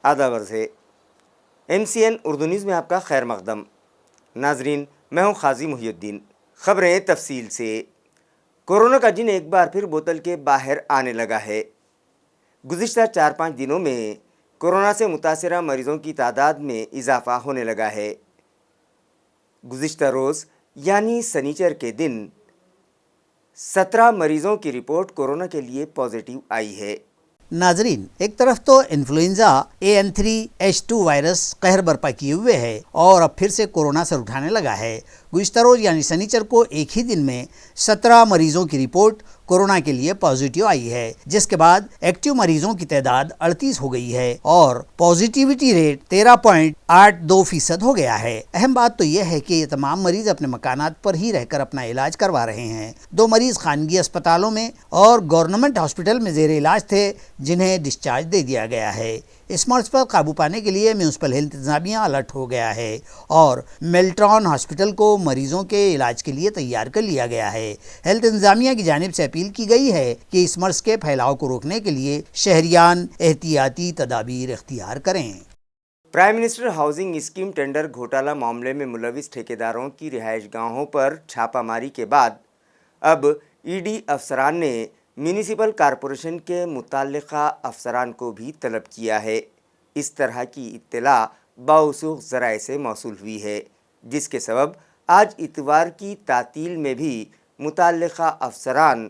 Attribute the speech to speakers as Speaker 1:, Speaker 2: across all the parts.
Speaker 1: आदाब अर्ज़ है। MCN उर्दू न्यूज़ में आपका खैर मक़दम। नाजरीन, मैं हूँ ख़ाज़ी मुहियुद्दीन। ख़बरें तफसील से। कोरोना का जिन एक बार फिर बोतल के बाहर आने लगा है। गुज़िश्ता 4-5 दिनों में कोरोना से मुतासिरा मरीज़ों की तादाद में इजाफ़ा होने लगा है। गुज़िश्ता रोज़ यानी शनिचर के दिन 17 मरीज़ों की रिपोर्ट कोरोना के लिए पॉजिटिव आई है।
Speaker 2: नाजरीन, एक तरफ तो इन्फ्लुएंजा AN3H2 वायरस कहर बरपा किए हुए है और अब फिर से कोरोना सर उठाने लगा है। गुज़िश्ता रोज यानी शनिचर को एक ही दिन में 17 मरीजों की रिपोर्ट कोरोना के लिए पॉजिटिव आई है, जिसके बाद एक्टिव मरीजों की तादाद 38 हो गई है और पॉजिटिविटी रेट 13.82% हो गया है। अहम बात तो यह है कि ये तमाम मरीज अपने मकानात पर ही रहकर अपना इलाज करवा रहे हैं। 2 मरीज खानगी अस्पतालों में और गवर्नमेंट हॉस्पिटल में जेर इलाज थे, जिन्हें डिस्चार्ज दे दिया गया है। इस मर्ज पर काबू पाने के लिए म्यूनसिपल हेल्थ इंतजामिया अलर्ट हो गया है और मेल्ट्रॉन हॉस्पिटल को मरीजों के इलाज के लिए तैयार कर लिया गया है। हेल्थ इंतजामिया की जानिब से अपील की गई है कि इस मर्ज के फैलाव को रोकने के लिए शहरियान एहतियाती तदाबीर इख्तियार करें।
Speaker 1: Prime minister housing scheme tender घोटाला मामले में मुलविस ठेकेदारों की रिहाइश गाहों पर छापामारी के बाद अब ईडी अफसरान ने म्यूनिसिपल कॉरपोरेशन के मुताल्लिका अफसरान को भी तलब किया है। इस तरह की इत्तला बावसूख ज़राए से मौसूल हुई है, जिसके सबब आज इतवार की तातील में भी मुताल्लिका अफसरान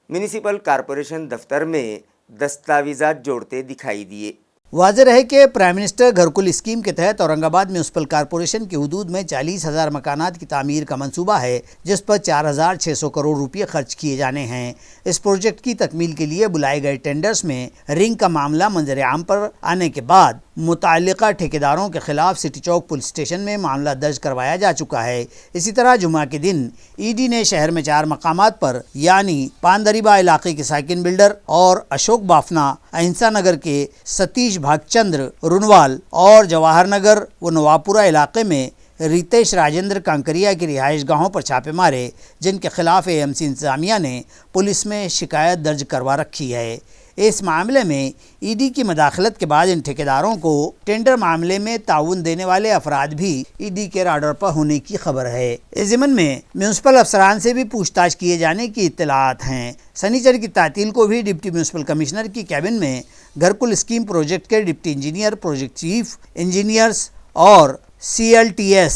Speaker 1: म्यूनिसिपल कॉरपोरेशन दफ्तर में दस्तावेज़ात जोड़ते दिखाई दिए।
Speaker 2: वाज़ेह रहे कि प्राइम मिनिस्टर घरकुल स्कीम के तहत औरंगाबाद म्यूनसिपल कॉरपोरेशन की हदूद में 40,000 मकानात की तामीर का मंसूबा है, जिस पर 4,600 करोड़ रुपये खर्च किए जाने हैं। इस प्रोजेक्ट की तकमील के लिए बुलाए गए टेंडर्स में रिंग का मामला मंजर आम पर आने के बाद मुताल्लिका ठेकेदारों के खिलाफ सिटी चौक पुलिस स्टेशन में मामला दर्ज करवाया जा चुका है। इसी तरह जुमा के दिन ईडी ने शहर में 4 मकामात पर यानी पानदरीबा इलाके के साकिन बिल्डर और अशोक बाफना, अहिंसा नगर के सतीश भागचंद्र रुनवाल और जवाहर नगर व नवापुरा इलाके में रितेश राजेंद्र कांकरिया की रिहाइश गाहों पर छापे मारे, जिनके खिलाफ AMC इंतजामिया ने पुलिस में शिकायत दर्ज करवा रखी है। इस मामले में ईडी की मदाखलत के बाद इन ठेकेदारों को टेंडर मामले में ताउन देने वाले अफराद भी ईडी के राडर पर होने की खबर है। इस ज़िमन में म्यूनसिपल अफसरान से भी पूछताछ किए जाने की इत्तलात हैं। शनिचर की तातील को भी डिप्टी म्यूनसिपल कमिश्नर की कैबिन में घरकुल स्कीम प्रोजेक्ट के deputy engineer, project chief engineers और CLTS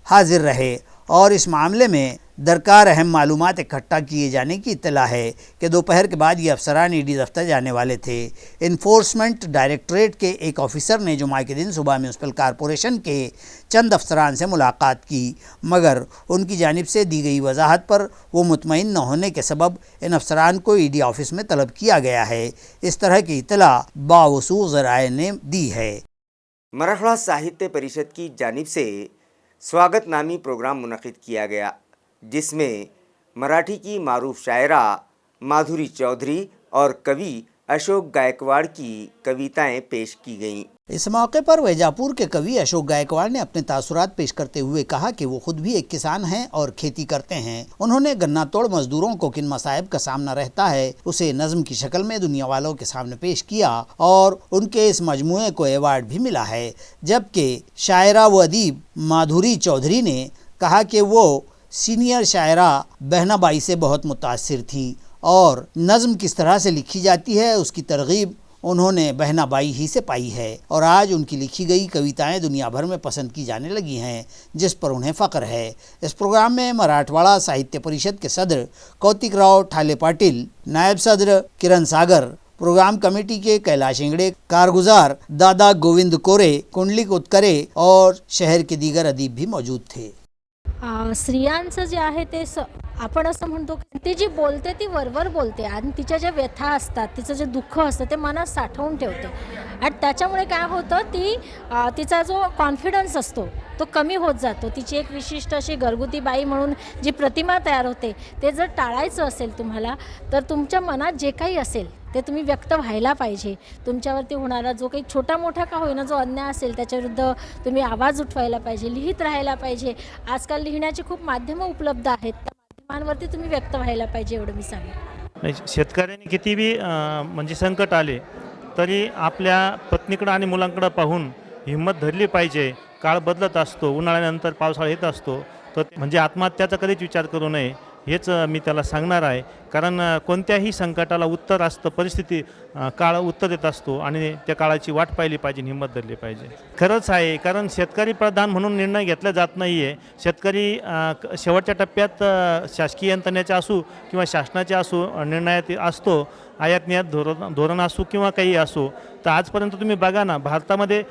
Speaker 2: हाजिर रहे और इस मामले में दरकार अहम मालूमात इकट्ठा किए जाने की इत्तला है कि दोपहर के बाद ये अफसरान ईडी दफ्तर जाने वाले थे। इन्फोर्समेंट डायरेक्टरेट के एक ऑफिसर ने जुमा के दिन सुबह म्यूनसिपल कॉरपोरेशन के चंद अफसरान से मुलाकात की, मगर उनकी जानिब से दी गई वजाहत पर वो मुतमईन न होने के सबब इन अफसरान को ईडी ऑफिस में तलब किया गया है। इस तरह की इत्तला बावसूख ज़राए ने दी है।
Speaker 1: मराठवाड़ा साहित्य परिषद की जानिब से स्वागत नामी प्रोग्राम मुनक़िद किया गया, जिसमें मराठी की मारूफ शायरा माधुरी चौधरी और कवि अशोक गायकवाड़ की कविताएं पेश की गईं।
Speaker 2: इस मौके पर वैजापुर के कवि अशोक गायकवाड़ ने अपने तासुरात पेश करते हुए कहा कि वो खुद भी एक किसान हैं और खेती करते हैं। उन्होंने गन्ना तोड़ मजदूरों को किन मसाइब का सामना रहता है उसे नज्म की शक्ल में दुनिया वालों के सामने पेश किया और उनके इस मजमूए को अवार्ड भी मिला है। जबकि शायरा व अदीब माधुरी चौधरी ने कहा कि वो सीनियर शायरा बहनाबाई से बहुत मुतासिर थी और नज़्म किस तरह से लिखी जाती है उसकी तरगीब उन्होंने बहनाबाई ही से पाई है और आज उनकी लिखी गई कविताएं दुनिया भर में पसंद की जाने लगी हैं, जिस पर उन्हें फ़ख्र है। इस प्रोग्राम में मराठवाड़ा साहित्य परिषद के सदर कौतिक राव ठाले पाटिल, नायब सदर किरण सागर, प्रोग्राम कमेटी के कैलाश इंगड़े, कारगुजार दादा गोविंद कोरे, कुंडलिक उत्करे और शहर के दीगर अदीब भी मौजूद थे।
Speaker 3: स्त्रियांचं जे आहे ते आपण असं म्हणतो की ती जी बोलते ती वरवर बोलते आणि तिच्या ज्या व्यथा असतात, तिचं जे दुःख असतं ते मनात साठवून ठेवते आणि त्याच्यामुळे काय होतं तिचा जो कॉन्फिडन्स असतो तो कमी होत जातो। तिची एक विशिष्ट अशी घरगुती बाई म्हणून जी प्रतिमा तयार होते ते जर टाळायचं असेल तुम्हाला तर तुमच्या मनात जे काही असेल ते तुम्ही व्यक्त व्हायला पाहिजे। तुमच्यावरती होणारा जो काही छोटा मोठा का होईना जो अन्याय असेल त्याच्याविरुद्ध तुम्ही आवाज उठवायला पाहिजे, लिहित राहायला पाहिजे। आजकाल लिहिण्याची खूप माध्यमं उपलब्ध आहेत, त्या माध्यमांवरती तुम्ही व्यक्त व्हायला पाहिजे एवढं मी सांगेन।
Speaker 4: शेतकऱ्यांनी किती बी म्हणजे संकट आले तरी आपल्या पत्नीकडं आणि मुलांकडं पाहून हिंमत धरली पाहिजे. काळ बदलत असतो, उन्हाळ्यानंतर पावसाळा येत असतो, तर म्हणजे आत्महत्याचा कधीच विचार करू नये हेच मी त्याला सांगणार आहे. कारण कोणत्याही संकटाला उत्तर असतं, परिस्थिती काळ उत्तर देत असतो आणि त्या काळाची वाट पाहिली पाहिजे, हिंमत धरली पाहिजे. खरंच आहे, कारण शेतकरी प्रधान म्हणून निर्णय घेतला जात नाही आहे. शेतकरी शेवटच्या टप्प्यात शासकीय यंत्रणेचा असो किंवा शासनाचे असो निर्णयात असतो. आयात निर्यात धोरण असो किंवा काही असो. तर आजपर्यंत तुम्ही बघा ना, भारतामध्ये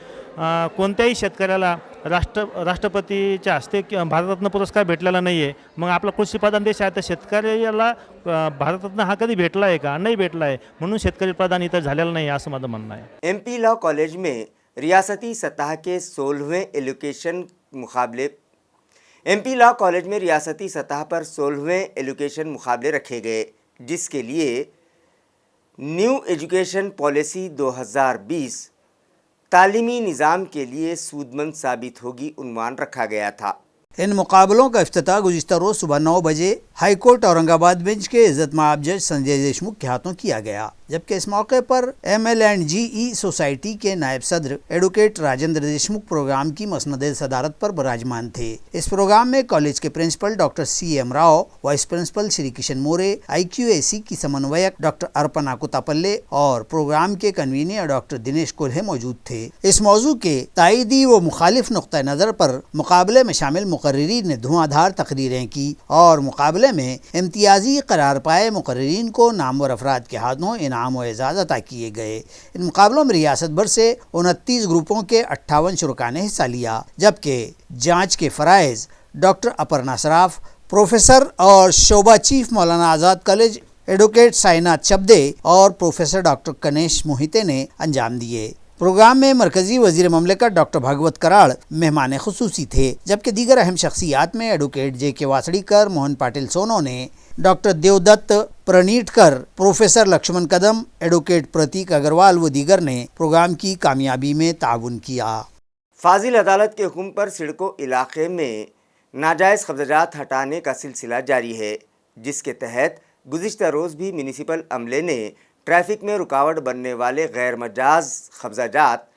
Speaker 4: कोणत्याही शेतकऱ्याला राष्ट्रपतीच्या हस्ते भारतरत्न पुरस्कार भेटलेला नाही आहे. मग आपला कृषीप्रधान देश आहे, तर शेतकऱ्याला भारतरत्न हा कधी भेटला आहे का? नाही भेटला आहे. म्हणून शेतकरी प्रधान इथं झालेला नाही असं माझं म्हणणं आहे.
Speaker 1: MP लॉ कॉलेज में रियासती सतह के 16वें एजुकेशन मुकाबले MP लॉ कॉलेज में रियासती सतह पर 16वें एजुकेशन मुकाबले रखे गए, जिसके लिए न्यू एजुकेशन पॉलिसी 2020 तालीमी निज़ाम के लिए सूदमंद साबित होगी उन्वान रखा गया था।
Speaker 2: इन मुकाबलों का इफ्तिताह गुज़िश्ता रोज़ सुबह 9 बजे हाईकोर्ट औरंगाबाद बेंच के इज़्ज़त माब जज संजय देशमुख के हाथों किया गया, जबकि इस मौके पर ML&GE सोसाइटी के नायब सदर एडवोकेट राजेंद्र देशमुख प्रोग्राम की मसनद सदारत पर विराजमान थे। इस प्रोग्राम में कॉलेज के principal doctor CM Rao, vice principal Shri Kishan More, IQAC की समन्वयक डॉक्टर अर्पणा कुतापल्ले और प्रोग्राम के कन्वीनर डॉक्टर दिनेश कोल्हे मौजूद थे। इस मौजू के ताईदी व मुखालिफ नुक्ता नज़र पर मुकाबले में शामिल मुकर्रिरीन ने धुआंधार तकरीरें की और मुकाबले में इम्तियाजी करार पाए मुकर्रिरीन को नामवर अफराद के हाथों इनाम व एजाज़ अता किए गए। इन मुकाबलों में रियासत भर से 29 ग्रुपों के 58 शुरका ने हिस्सा लिया, जबकि जांच के फ़राइज़ डॉक्टर अपर्णा सराफ, प्रोफेसर और शोबा चीफ मौलाना आज़ाद कॉलेज एडवोकेट साइनाथ चब्दे और प्रोफेसर डॉक्टर कनेश मोहिते ने अंजाम दिए। प्रोग्राम में मरकजी वजीर ममलिकत डॉक्टर भागवत कराड़ मेहमान खुसूसी थे, जबकि दीगर अहम शख्सियात में advocate JK Wasadikar, Mohan Patil Sonone, doctor Devdatt Pranitkar, professor Laxman Kadam, advocate Prateek Agrawal व दीगर ने प्रोग्राम की कामयाबी में ताउन किया।
Speaker 1: फाजिल अदालत के हुक्म पर सिडको इलाके में नाजायज़ कब्ज़ात हटाने का सिलसिला जारी है, जिसके तहत गुज़िश्ता रोज़ भी म्यूनिसिपल अमले ने ट्रैफिक में रुकावट बनने वाले गैर मजाज कब्ज़ात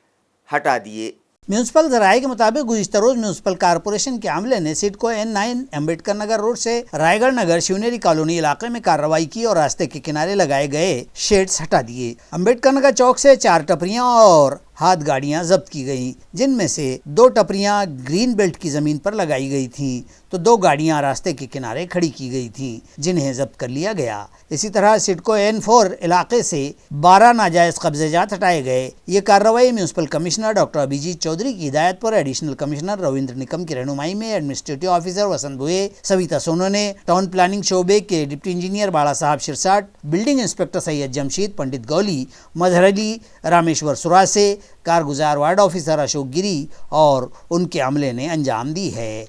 Speaker 1: हटा दिए।
Speaker 2: म्यूनसिपल ज़राए के मुताबिक गुज़िश्ता रोज़ म्यूनसिपल कारपोरेशन के अमले ने सिडको N9 अम्बेडकर नगर रोड से रायगढ़ नगर शिवनेरी कॉलोनी इलाके में कार्रवाई की और रास्ते के किनारे लगाए गए शेड्स हटा दिए। अम्बेडकर नगर चौक से 4 टपरियां और हाथ गाड़ियां जब्त की गईं, जिनमें से 2 टपरियां ग्रीन बेल्ट की ज़मीन पर लगाई गई थीं, तो 2 गाड़ियां रास्ते के किनारे खड़ी की गई थीं, जिन्हें जब्त कर लिया गया। इसी तरह सिडको N4 इलाके से 12 नाजायज़ कब्ज़ात हटाए गए। ये कार्रवाई municipal commissioner doctor Abhijit Chaudhary की हिदायत पर एडिशनल कमिश्नर रविंद्र निकम की रहनुमाई में एडमिनिस्ट्रेटिव ऑफिसर वसंत भुए, सविता सोनोने, टाउन प्लानिंग शोबे के डिप्टी इंजीनियर बाला साहब शिरसाट, बिल्डिंग इंस्पेक्टर सैयद जमशीद, पंडित गौली, मजहर अली, रामेश्वर सुरासे, कारगुजार वार्ड ऑफिसर अशोक गिरी और उनके अमले ने अंजाम दी है।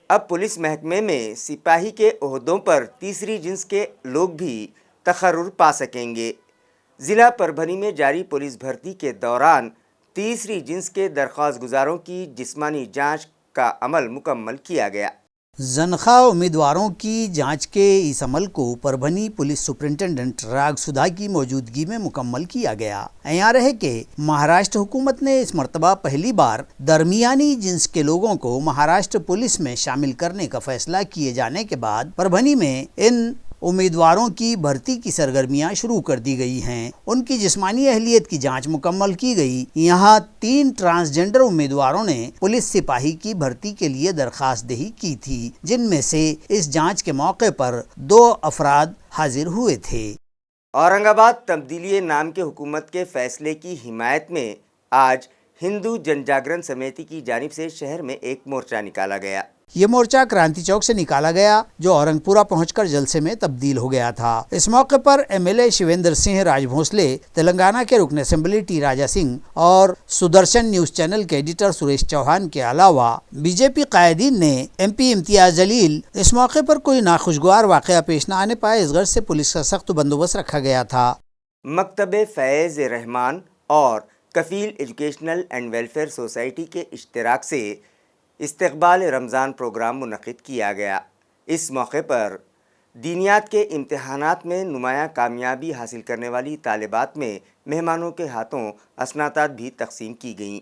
Speaker 1: अब पुलिस महकमे में सिपाही के ओहदों पर तीसरी जिन्स के लोग भी तखर्रुर पा सकेंगे। ज़िला परभनी में जारी पुलिस भर्ती के दौरान तीसरी जिन्स के दरख्वास्त गुजारों की जिस्मानी जांच का अमल मुकम्मल किया गया।
Speaker 2: ज़नख़ा उम्मीदवारों की जांच के इस अमल को परभनी पुलिस सुपरिंटेंडेंट राग सुधा की मौजूदगी में मुकम्मल किया गया। यहाँ रहे कि महाराष्ट्र हुकूमत ने इस मरतबा पहली बार दरमियानी जिन्स के लोगों को महाराष्ट्र पुलिस में शामिल करने का फैसला किए जाने के बाद परभनी में इन उम्मीदवारों की भर्ती की सरगर्मियां शुरू कर दी गई हैं। उनकी जिस्मानी अहलियत की जांच मुकम्मल की गई। यहाँ 3 ट्रांसजेंडर उम्मीदवारों ने पुलिस सिपाही की भर्ती के लिए दरख्वास्त दही की थी, जिनमें से इस जांच के मौके पर 2 अफराद हाजिर हुए थे।
Speaker 1: औरंगाबाद तब्दीली नाम के हुकूमत के फैसले की हिमायत में आज हिंदू जनजागरण समिति की जानिब से शहर में एक मोर्चा निकाला गया।
Speaker 2: ये मोर्चा क्रांति चौक से निकाला गया, जो औरंगपुरा पहुंचकर जलसे में तब्दील हो गया था। इस मौके पर MLA शिवेंद्र सिंह राजभोसले, तेलंगाना के रुकन असेंबली T राजा सिंह और सुदर्शन न्यूज़ चैनल के एडिटर सुरेश चौहान के अलावा बीजेपी कायदीन ने MP इम्तियाज जलील इस मौके पर कोई नाखुशगवार वाक़या पेश न आने पाए, इस गर्ज से पुलिस का सख्त बंदोबस्त रखा गया था।
Speaker 1: मकतब फैज़ रहमान और कफ़ील एजुकेशनल एंड वेलफेयर सोसाइटी के इश्तराक से इस्तकबाल रमज़ान प्रोग्राम मुनक़िद किया गया। इस मौके पर دینیات کے امتحانات میں نمایاں کامیابی حاصل کرنے والی طالبات میں مہمانوں کے ہاتھوں اسناتات بھی تقسیم کی گئیں۔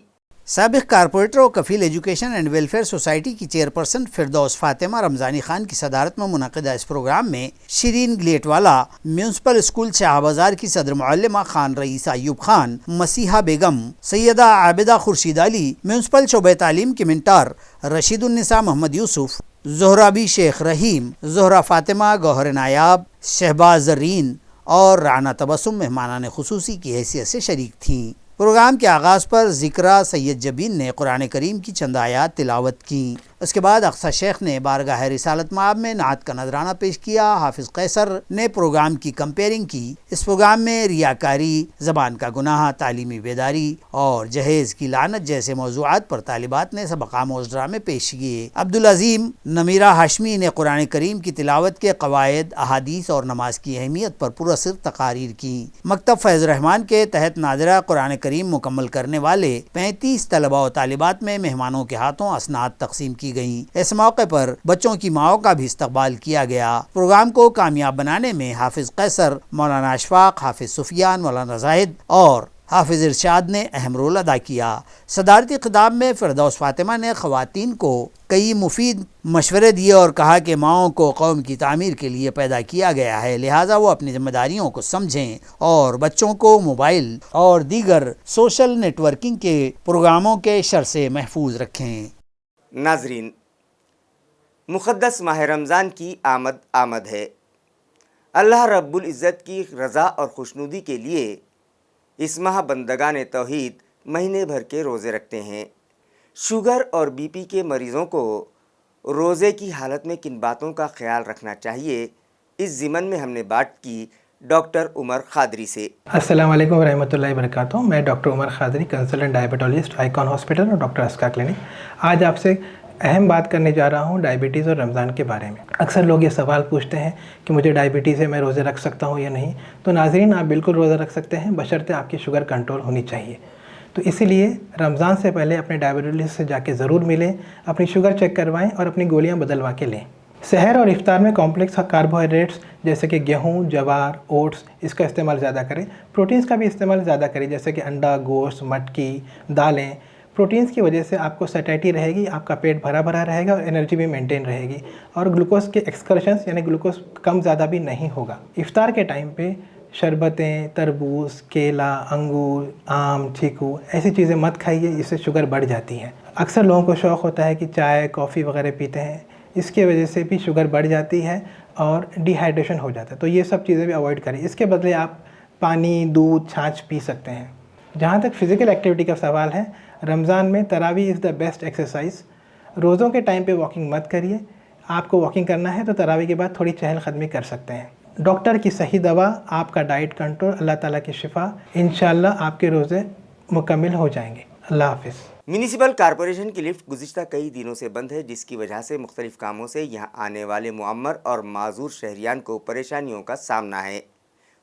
Speaker 2: سابق کارپوریٹر اور کفیل ایجوکیشن اینڈ ویلفیئر سوسائٹی کی چیئرپرسن فردوس فاطمہ رمضانی خان کی صدارت میں منعقدہ اس پروگرام میں شیرین گلیٹ والا میونسپل اسکول شاہ بازار کی صدر معلمہ خان رئیس ایوب خان، مسیحہ بیگم، سیدہ عابدہ خورشید علی، میونسپل شعبہ تعلیم کی منٹار رشید النساء محمد یوسف، زہرابی شیخ رحیم، زہرہ فاطمہ گوہر نایاب، شہباز زرین اور رانا تبسم مہمانان خصوصی کی حیثیت سے شریک تھیں۔ پروگرام کے آغاز پر ذکرہ سید جبین نے قرآن کریم کی چند آیات تلاوت کی۔ اس کے بعد اقصی شیخ نے بارگاہ رسالت مآب میں نعت کا نذرانہ پیش کیا۔ حافظ قیصر نے پروگرام کی کمپیئرنگ کی۔ اس پروگرام میں ریاکاری، زبان کا گناہ، تعلیمی بیداری اور جہیز کی لعنت جیسے موضوعات پر طالبات نے سبق آموز ڈرامے پیش کیے۔ عبدالعظیم نمیرہ ہاشمی نے قرآن کریم کی تلاوت کے قواعد، احادیث اور نماز کی اہمیت پر پراثر تقاریر کی۔ مکتب فیض الرحمان کے تحت نادرہ قرآن کریم مکمل کرنے والے 35 طلباء و طالبات میں مہمانوں کے ہاتھوں اسناد تقسیم کی گئیں۔ اس موقع پر بچوں کی ماؤں کا بھی استقبال کیا گیا۔ پروگرام کو کامیاب بنانے میں حافظ قیصر، مولانا اشفاق، حافظ سفیان، مولانا زاہد اور حافظ ارشاد نے اہم رول ادا کیا۔ صدارتی خطاب میں فردوس فاطمہ نے خواتین کو کئی مفید مشورے دیے اور کہا کہ ماؤں کو قوم کی تعمیر کے لیے پیدا کیا گیا ہے، لہٰذا وہ اپنی ذمہ داریوں کو سمجھیں اور بچوں کو موبائل اور دیگر سوشل نیٹ ورکنگ کے پروگراموں کے شر سے محفوظ رکھیں۔
Speaker 1: ناظرین، مقدس ماہ رمضان کی آمد ہے۔ اللہ رب العزت کی رضا اور خوشنودی کے لیے اس ماہ بندگان توحید مہینے بھر کے روزے رکھتے ہیں۔ شوگر اور بی پی کے مریضوں کو روزے کی حالت میں کن باتوں کا خیال رکھنا چاہیے، اس ضمن میں ہم نے بات کی ڈاکٹر عمر خادری سے۔
Speaker 5: السلام علیکم ورحمۃ اللہ وبرکاتہ۔ میں ڈاکٹر عمر خادری، کنسلٹنٹ ڈائبٹولوجسٹ، آئیکن ہاسپٹل اور ڈاکٹر اسکا کلینک۔ آج آپ سے اہم بات کرنے جا رہا ہوں ڈائبٹیز اور رمضان کے بارے میں۔ اکثر لوگ یہ سوال پوچھتے ہیں کہ مجھے ڈائبٹیز ہے، میں روزے رکھ سکتا ہوں یا نہیں؟ تو ناظرین، آپ بالکل روزہ رکھ سکتے ہیں، بشرطے آپ کی شوگر کنٹرول ہونی چاہیے۔ تو اسی لیے رمضان سے پہلے اپنے ڈائبٹولوجسٹ سے جا کے ضرور ملیں، اپنی شوگر چیک کروائیں اور اپنی گولیاں بدلوا کے لیں۔ سحر اور افطار میں کمپلیکس کاربوہائیڈریٹس جیسے کہ گیہوں، جوار، اوٹس، اس کا استعمال زیادہ کریں۔ پروٹینز کا بھی استعمال زیادہ کریں، جیسے کہ انڈا، گوشت، مٹکی، دالیں۔ پروٹینز کی وجہ سے آپ کو سیٹیٹی رہے گی، آپ کا پیٹ بھرا بھرا رہے گا اور انرجی بھی مینٹین رہے گی، اور گلوکوز کے ایکسکرشنز یعنی گلوکوز کم زیادہ بھی نہیں ہوگا۔ افطار کے ٹائم پہ شربتیں، تربوز، کیلا، انگور، آم، چیکو ایسی چیزیں مت کھائیے، اس سے شوگر بڑھ جاتی ہے۔ اکثر لوگوں کو شوق ہوتا ہے کہ چائے، کافی وغیرہ پیتے ہیں، اس کی وجہ سے بھی شوگر بڑھ جاتی ہے اور ڈی ہائیڈریشن ہو جاتا ہے۔ تو یہ سب چیزیں بھی اوائڈ کریں۔ اس کے بدلے آپ پانی، دودھ، چھاچھ پی سکتے ہیں۔ جہاں تک فزیکل ایکٹیویٹی کا سوال ہے، رمضان میں تراویح از دا بیسٹ ایکسرسائز۔ روزوں کے ٹائم پہ واکنگ مت کریے۔ آپ کو واکنگ کرنا ہے تو تراویح کے بعد تھوڑی چہل قدمی کر سکتے ہیں۔ ڈاکٹر کی صحیح دوا، آپ کا ڈائٹ کنٹرول، اللہ تعالیٰ کی شفا، انشاءاللہ آپ کے روزے مکمل ہو جائیں گے۔ اللہ حافظ۔
Speaker 1: میونسپل کارپوریشن کی لفٹ گزشتہ کئی دنوں سے بند ہے، جس کی وجہ سے مختلف کاموں سے یہاں آنے والے معمر اور معذور شہریان کو پریشانیوں کا سامنا ہے،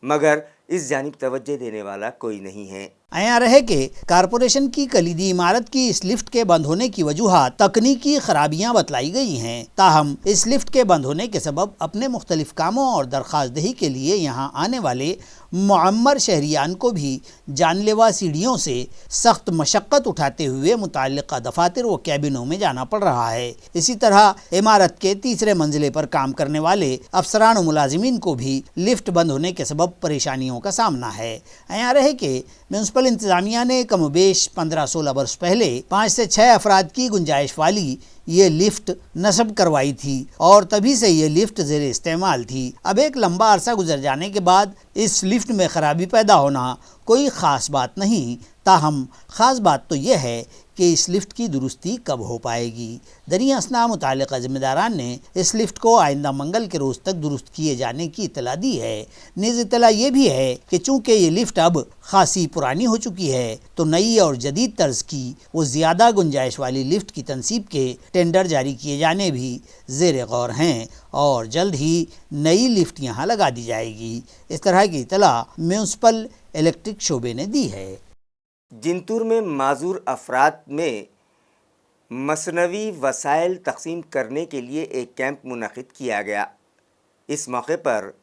Speaker 1: مگر اس جانب توجہ دینے والا کوئی نہیں ہے۔
Speaker 2: عیاں رہے کہ کارپوریشن کی کلیدی عمارت کی اس لفٹ کے بند ہونے کی وجوہات تکنیکی خرابیاں بتلائی گئی ہیں، تاہم اس لفٹ کے بند ہونے کے سبب اپنے مختلف کاموں اور درخواست دہی کے لیے یہاں آنے والے معمر شہریان کو بھی جان لیوا سیڑھیوں سے سخت مشقت اٹھاتے ہوئے متعلقہ دفاتر و کیبنوں میں جانا پڑ رہا ہے۔ اسی طرح عمارت کے تیسرے منزلے پر کام کرنے والے افسران و ملازمین کو بھی لفٹ بند ہونے کے سبب پریشانیوں کا سامنا ہے۔ عیاں رہے کہ میونسپل انتظامیہ نے کم و بیش 15-16 برس پہلے 5 سے 6 افراد کی گنجائش والی یہ لفٹ نصب کروائی تھی اور تبھی سے یہ لفٹ زیر استعمال تھی۔ اب ایک لمبا عرصہ گزر جانے کے بعد اس لفٹ میں خرابی پیدا ہونا کوئی خاص بات نہیں، تاہم خاص بات تو یہ ہے کہ اس لفٹ کی درستی کب ہو پائے گی۔ دریں اثنا متعلقہ ذمہ داران نے اس لفٹ کو آئندہ منگل کے روز تک درست کیے جانے کی اطلاع دی ہے۔ نیز اطلاع یہ بھی ہے کہ چونکہ یہ لفٹ اب خاصی پرانی ہو چکی ہے تو نئی اور جدید طرز کی وہ زیادہ گنجائش والی لفٹ کی تنصیب کے ٹینڈر جاری کیے جانے بھی زیر غور ہیں اور جلد ہی نئی لفٹ یہاں لگا دی جائے گی۔ اس طرح کی اطلاع میونسپل الیکٹرک شعبے نے دی ہے۔
Speaker 1: جنتور میں معذور افراد میں مصنوعی وسائل تقسیم کرنے کے لیے ایک کیمپ منعقد کیا گیا۔ इस मौके पर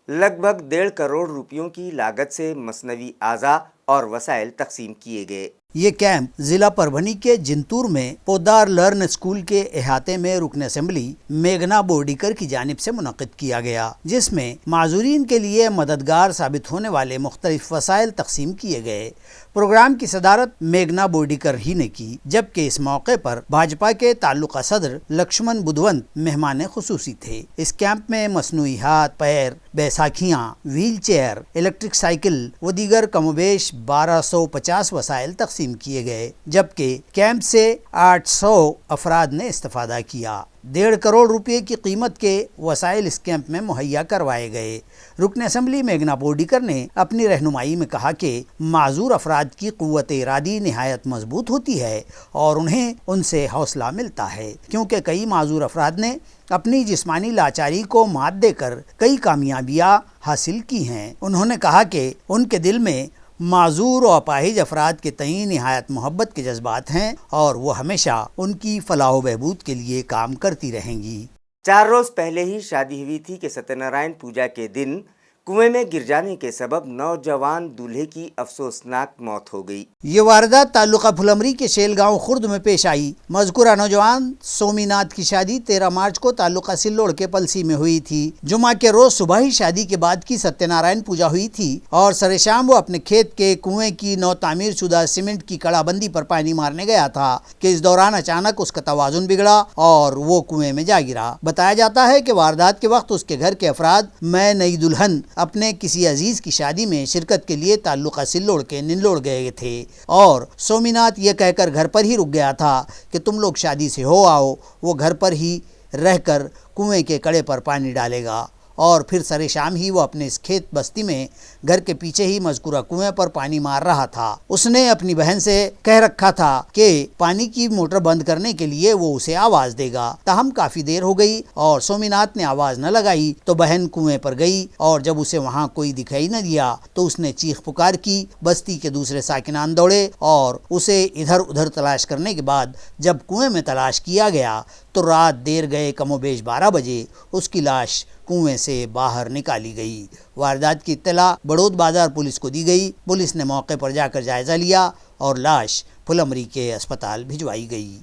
Speaker 1: लगभग 1.5 करोड़ रुपयों की लागत से मसनवी आज़ा और वसाइल तकसीम किए गए।
Speaker 2: ये कैंप जिला परभनी के जिंतूर में पोद्दार लर्न स्कूल के अहाते में रुकन असेंबली मेघना बोर्डीकर की जानिब से मुनक्किद किया गया, जिसमें माजूरीन के लिए मददगार साबित होने वाले मुख्तलिफ वसाइल तकसीम किए गए। प्रोग्राम की सदारत मेघना बोर्डीकर ही ने की, जबकि इस मौके पर भाजपा के ताल्लुका सदर लक्ष्मण बुधवंत मेहमान खुसूसी थे। इस कैंप में मसनूई हाथ पैर, बैसाखियाँ, व्हील चेयर, इलेक्ट्रिक साइकिल व दीगर कमोबेश 1250 वसाइल तकसीम किए गए, जबकि कैंप से 800 अफराद ने इस्तेफादा किया। 1.5 करोड़ रुपए की कीमत के वसाइल इस कैंप में मुहैया करवाए गए। रुकन असेंबली मेघना बोर्डीकर ने अपनी रहनुमाई में कहा कि माजूर अफराद की क़ुव्वत इरादी निहायत मजबूत होती है और उन्हें उनसे हौसला मिलता है, क्योंकि कई माजूर अफराद ने अपनी जिस्मानी लाचारी को मात देकर कई कामयाबियाँ हासिल की हैं। उन्होंने कहा कि उनके दिल में माजूर और अपाहिज अफराद के तईं निहायत मोहब्बत के जज्बात हैं और वो हमेशा उनकी फलाह बहबूद के लिए काम करती रहेंगी।
Speaker 1: 4 रोज पहले ही शादी हुई थी कि सत्यनारायण पूजा के दिन कुएं में गिर जाने के सबब नौजवान दूल्हे की अफसोसनाक मौत हो गई।
Speaker 2: ये वारदात ताल्लुका फुलमरी के शेलगांव खुर्द में पेश आई। मज़कूरा नौजवान सोमीनाथ की शादी 13 मार्च को ताल्लुका सिल्लोड़ के पलसी में हुई थी। जुमा के रोज सुबह ही शादी के बाद की सत्यनारायण पूजा हुई थी और सरे शाम वो अपने खेत के कुएं की नौ तामीर शुदा सीमेंट की कड़ाबंदी पर पानी मारने गया था कि इस दौरान अचानक उसका तवाजुन बिगड़ा और वो कुएं में जा गिरा। बताया जाता है कि वारदात के वक्त उसके घर के अफराद मैं नई दुल्हन अपने किसी अजीज की शादी में शिरकत के लिए ताल्लुका सिल्लोड़ के निल्लोड़ गए थे और सोमीनाथ ये कहकर घर पर ही रुक गया था कि तुम लोग शादी से हो आओ, वो घर पर ही रहकर कुएं के कड़े पर पानी डालेगा और फिर सरे शाम ही वो अपने इस खेत बस्ती में घर के पीछे ही मज़कूरा कुएं पर पानी मार रहा था। उसने अपनी बहन से कह रखा था कि पानी की मोटर बंद करने के लिए वो उसे आवाज़ देगा। ताहम काफ़ी देर हो गई और सोमीनाथ ने आवाज़ न लगाई तो बहन कुएं पर गई और जब उसे वहाँ कोई दिखाई न दिया तो उसने चीख पुकार की। बस्ती के दूसरे साकिनान दौड़े और उसे इधर उधर तलाश करने के बाद जब कुएं में तलाश किया गया तो रात देर गए कमोबेश 12 बजे उसकी लाश कुएं से बाहर निकाली गई। वारदात की इत्तला बड़ौद बाजार पुलिस को दी गई। पुलिस ने मौके पर जाकर जायजा लिया और लाश फुलमरी के अस्पताल भिजवाई गई।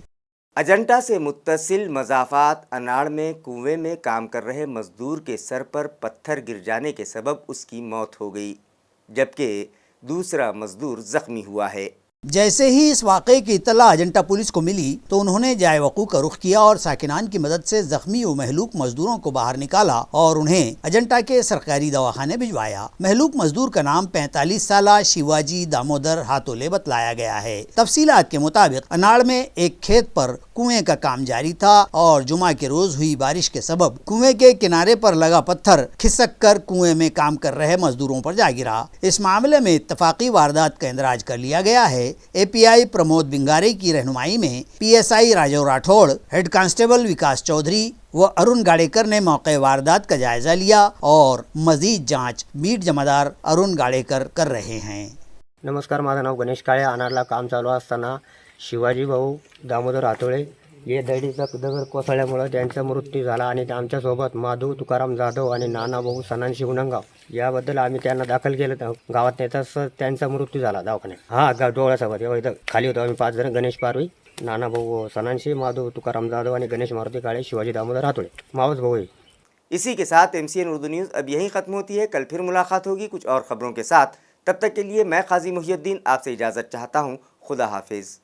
Speaker 1: अजंता से मुत्तसिल मज़ाफ़ात अनाड़ में कुएं में काम कर रहे मजदूर के सर पर पत्थर गिर जाने के सबब उसकी मौत हो गई, जबकि दूसरा मजदूर जख्मी हुआ है।
Speaker 2: जैसे ही इस वाक़े की इत्तला अजंता पुलिस को मिली तो उन्होंने जाए वक़ू का रुख किया और साकिनान की मदद से जख्मी व महलूक मजदूरों को बाहर निकाला और उन्हें अजंता के सरकारी दवाखाने भिजवाया। महलूक मजदूर का नाम 45 साला शिवाजी दामोदर हातोले बतलाया गया है। तफसीलात के मुताबिक अनाड़ में एक खेत पर कुएं का काम जारी था और जुमा के रोज हुई बारिश के सबब कुएं के किनारे पर लगा पत्थर खिसक कर कुएं में काम कर रहे मजदूरों पर जा गिरा। इस मामले में इत्तफाकी वारदात का इंदराज कर लिया गया है। एपीआई प्रमोद बिंगारे की रहनुमाई में PSI Raju Rathod, head constable Vikas Chaudhary व अरुण गाड़ेकर ने मौके वारदात का जायजा लिया और मजीद जांच बीट जमादार अरुण गाड़ेकर कर रहे हैं।
Speaker 6: नमस्कार, माझं नाव गणेश काळे। अनारला काम चालू असताना शिवाजी भाऊ दामोदर हातोळे हे दगडीचा दगड कोसळल्यामुळे त्यांचा मृत्यू झाला आणि आमच्यासोबत माधू तुकाराम जाधव आणि नाना भाऊ सनान शिवणंगाव याबद्दल आम्ही त्यांना दाखल केलं गावात नेताच त्यांचा मृत्यू झाला दवाखान्यात। हा डोळ्यासोबत इथं खाली होतो आम्ही 5 जण, गणेश पारवी, नाना भाऊ सनानशी, माधू तुकाराम जाधव आणि गणेश मारुती काळे, शिवाजी दामोदर हातोळे मावस भाऊ।
Speaker 1: इसी के साथ MCN उर्दू न्यूज़ अब यहीं ख़त्म होती है। कल फिर मुलाकात होगी कुछ और ख़बरों के साथ। तब तक के लिए मैं काजी मुहियुद्दीन आपसे इजाज़त चाहता हूँ। खुदा हाफिज़।